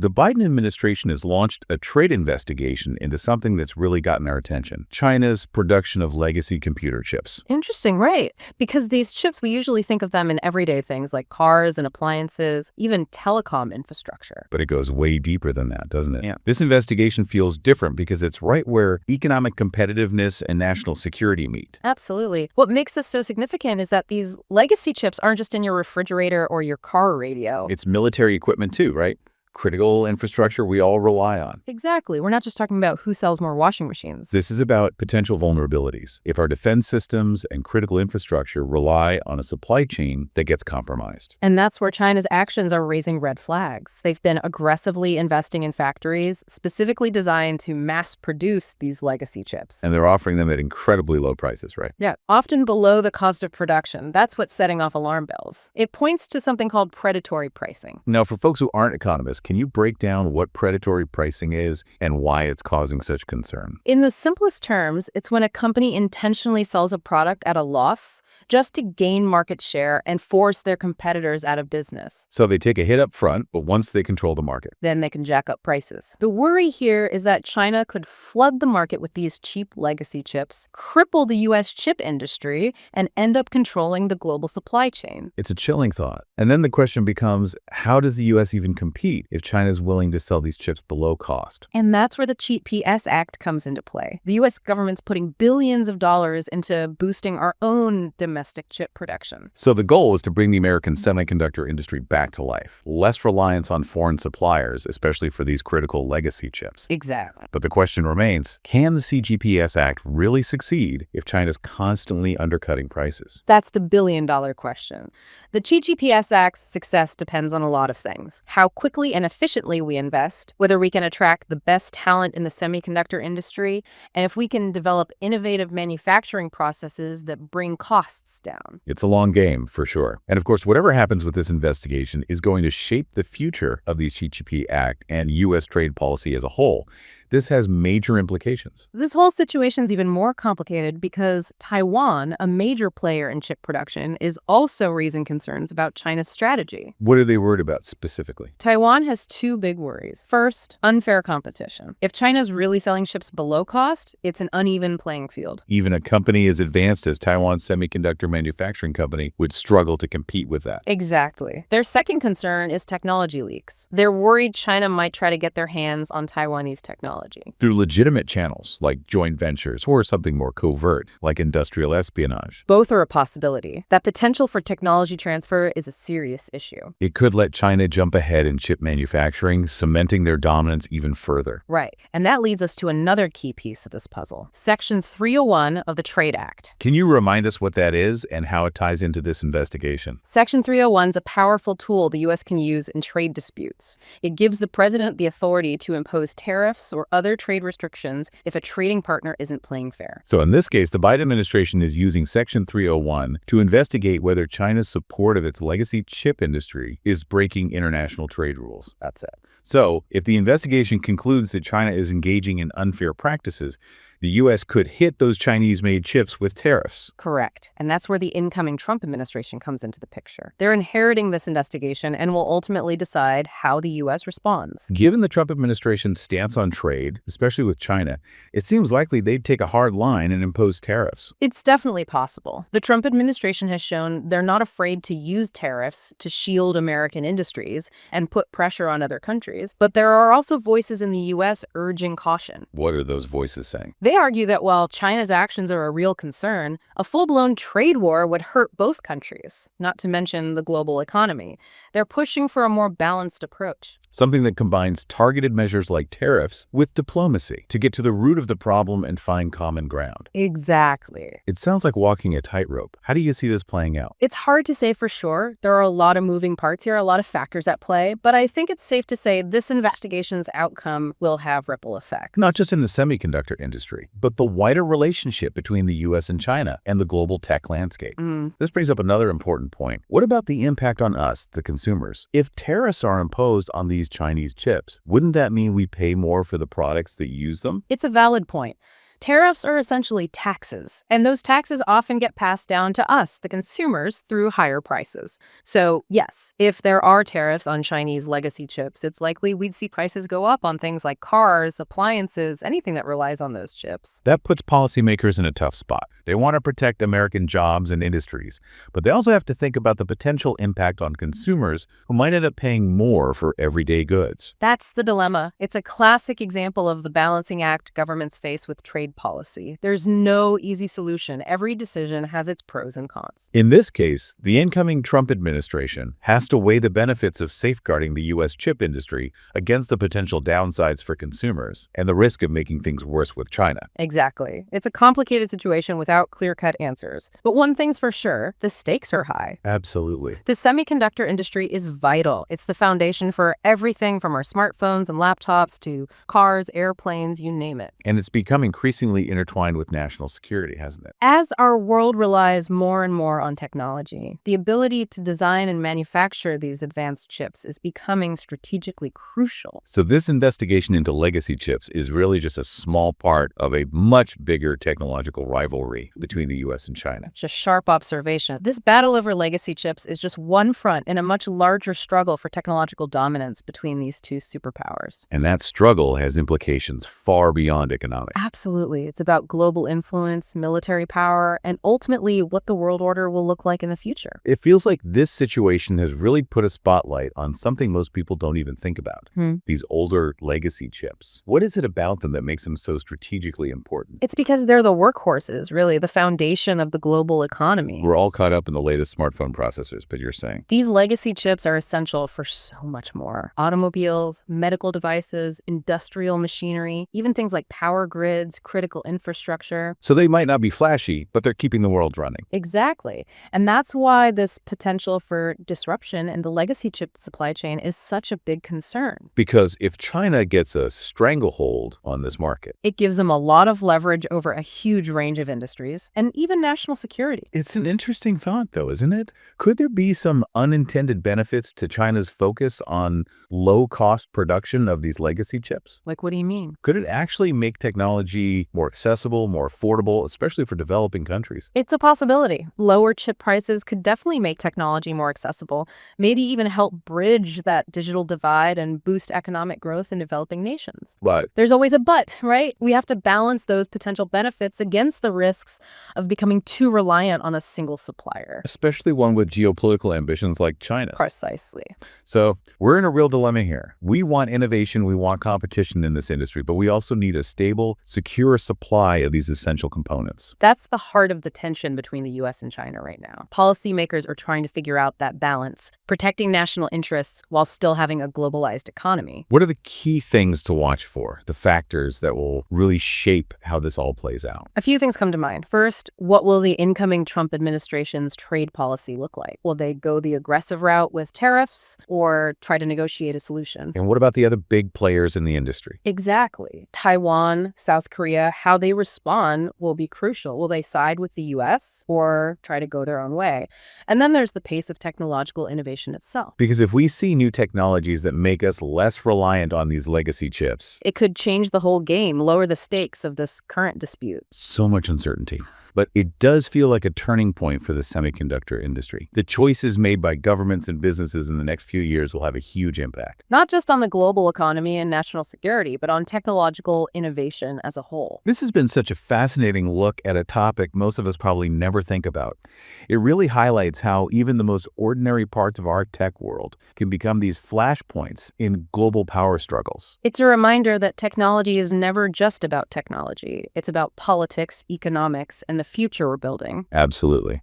The Biden administration has launched a trade investigation into something that's really gotten our attention: China's production of legacy computer chips. Interesting, right? Because these chips, we usually think of them in everyday things like cars and appliances, even telecom infrastructure. But it goes way deeper than that, doesn't it? Yeah. This investigation feels different because it's right where economic competitiveness and national security meet. Absolutely. What makes this so significant is that these legacy chips aren't just in your refrigerator or your car radio. It's military equipment too, right? Critical infrastructure we all rely on. Exactly. We're not just talking about who sells more washing machines. This is about potential vulnerabilities. If our defense systems and critical infrastructure rely on a supply chain that gets compromised. And that's where China's actions are raising red flags. They've been aggressively investing in factories specifically designed to mass produce these legacy chips. And they're offering them at incredibly low prices, right? Yeah, often below the cost of production. That's what's setting off alarm bells. It points to something called predatory pricing. Now, for folks who aren't economists, can you break down what predatory pricing is and why it's causing such concern? In the simplest terms, it's when a company intentionally sells a product at a loss just to gain market share and force their competitors out of business. So they take a hit up front, but once they control the market. Then they can jack up prices. The worry here is that China could flood the market with these cheap legacy chips, cripple the U.S. chip industry, and end up controlling the global supply chain. It's a chilling thought. And then the question becomes, how does the U.S. even compete if China is willing to sell these chips below cost? And that's where the Cheap PS Act comes into play. The U.S. government's putting billions of dollars into boosting our own domestic chip production. So the goal is to bring the American semiconductor industry back to life. Less reliance on foreign suppliers, especially for these critical legacy chips. Exactly. But the question remains, can the CGPS Act really succeed if China's constantly undercutting prices? That's the billion-dollar question. The CGPS Act's success depends on a lot of things. How quickly and efficiently we invest, whether we can attract the best talent in the semiconductor industry, and if we can develop innovative manufacturing processes that bring costs down. It's a long game, for sure. And of course, whatever happens with this investigation is going to shape the future of the CGP Act and U.S. trade policy as a whole. This has major implications. This whole situation's even more complicated because Taiwan, a major player in chip production, is also raising concerns about China's strategy. What are they worried about specifically? Taiwan has two big worries. First, unfair competition. If China's really selling chips below cost, it's an uneven playing field. Even a company as advanced as Taiwan's Semiconductor manufacturing company would struggle to compete with that. Exactly. Their second concern is technology leaks. They're worried China might try to get their hands on Taiwanese technology. Through legitimate channels like joint ventures or something more covert like industrial espionage. Both are a possibility. That potential for technology transfer is a serious issue. It could let China jump ahead in chip manufacturing, cementing their dominance even further. Right. And that leads us to another key piece of this puzzle. Section 301 of the Trade Act. Can you remind us what that is and how it ties into this investigation? Section 301 is a powerful tool the U.S. can use in trade disputes. It gives the president the authority to impose tariffs or other trade restrictions if a trading partner isn't playing fair. So in this case, the Biden administration is using Section 301 to investigate whether China's support of its legacy chip industry is breaking international trade rules. That's it. So if the investigation concludes that China is engaging in unfair practices, the U.S. could hit those Chinese-made chips with tariffs. Correct. And that's where the incoming Trump administration comes into the picture. They're inheriting this investigation and will ultimately decide how the U.S. responds. Given the Trump administration's stance on trade, especially with China, it seems likely they'd take a hard line and impose tariffs. It's definitely possible. The Trump administration has shown they're not afraid to use tariffs to shield American industries and put pressure on other countries. But there are also voices in the U.S. urging caution. What are those voices saying? They argue that while China's actions are a real concern, a full-blown trade war would hurt both countries, not to mention the global economy. They're pushing for a more balanced approach. Something that combines targeted measures like tariffs with diplomacy to get to the root of the problem and find common ground. Exactly. It sounds like walking a tightrope. How do you see this playing out? It's hard to say for sure. There are a lot of moving parts here, a lot of factors at play, but I think it's safe to say this investigation's outcome will have ripple effects. Not just in the semiconductor industry, but the wider relationship between the U.S. and China and the global tech landscape. This brings up another important point. What about the impact on us, the consumers? If tariffs are imposed on these Chinese chips, wouldn't that mean we pay more for the products that use them? It's a valid point. Tariffs are essentially taxes, and those taxes often get passed down to us, the consumers, through higher prices. So, yes, if there are tariffs on Chinese legacy chips, it's likely we'd see prices go up on things like cars, appliances, anything that relies on those chips. That puts policymakers in a tough spot. They want to protect American jobs and industries, but they also have to think about the potential impact on consumers who might end up paying more for everyday goods. That's the dilemma. It's a classic example of the balancing act governments face with trade policy. There's no easy solution. Every decision has its pros and cons. In this case, the incoming Trump administration has to weigh the benefits of safeguarding the U.S. chip industry against the potential downsides for consumers and the risk of making things worse with China. Exactly. It's a complicated situation without clear-cut answers. But one thing's for sure, the stakes are high. Absolutely. The semiconductor industry is vital. It's the foundation for everything from our smartphones and laptops to cars, airplanes, you name it. And it's become increasingly intertwined with national security, hasn't it? As our world relies more and more on technology, the ability to design and manufacture these advanced chips is becoming strategically crucial. So this investigation into legacy chips is really just a small part of a much bigger technological rivalry between the U.S. and China. Just sharp observation. This battle over legacy chips is just one front in a much larger struggle for technological dominance between these two superpowers. And that struggle has implications far beyond economics. Absolutely. It's about global influence, military power, and ultimately what the world order will look like in the future. It feels like this situation has really put a spotlight on something most people don't even think about. These older legacy chips. What is it about them that makes them so strategically important? It's because they're the workhorses, really, the foundation of the global economy. We're all caught up in the latest smartphone processors, but you're saying These legacy chips are essential for so much more. Automobiles, medical devices, industrial machinery, even things like power grids, critical infrastructure. so they might not be flashy, but they're keeping the world running. Exactly. And that's why this potential for disruption in the legacy chip supply chain is such a big concern. Because if China gets a stranglehold on this market, It gives them a lot of leverage over a huge range of industries and even national security. it's an interesting thought, though, isn't it? Could there be some unintended benefits to China's focus on low-cost production of these legacy chips? Like, what do you mean? Could it actually make technology more accessible, more affordable, especially for developing countries? It's a possibility. Lower chip prices could definitely make technology more accessible, maybe even help bridge that digital divide and boost economic growth in developing nations. But There's always a but, right? We have to balance those potential benefits against the risks of becoming too reliant on a single supplier. especially one with geopolitical ambitions like China. Precisely. So we're in a real dilemma here. We want innovation, we want competition in this industry, but we also need a stable, secure supply of these essential components. That's the heart of the tension between the US and China right now. Policymakers are trying to figure out that balance, protecting national interests while still having a globalized economy. What are the key things to watch for, the factors that will really shape how this all plays out? A few things come to mind. First, what will the incoming Trump administration's trade policy look like? Will they go the aggressive route with tariffs or try to negotiate a solution? And what about the other big players in the industry? Exactly. Taiwan, South Korea, how they respond will be crucial. Will they side with the US or try to go their own way? And then there's the pace of technological innovation itself. Because if we see new technologies that make us less reliant on these legacy chips, It could change the whole game, lower the stakes of this current dispute. so much uncertainty. But it does feel like a turning point for the semiconductor industry. The choices made by governments and businesses in the next few years will have a huge impact. Not just on the global economy and national security, but on technological innovation as a whole. This has been such a fascinating look at a topic most of us probably never think about. It really highlights how even the most ordinary parts of our tech world can become these flashpoints in global power struggles. It's a reminder that technology is never just about technology. It's about politics, economics, and the future we're building. Absolutely.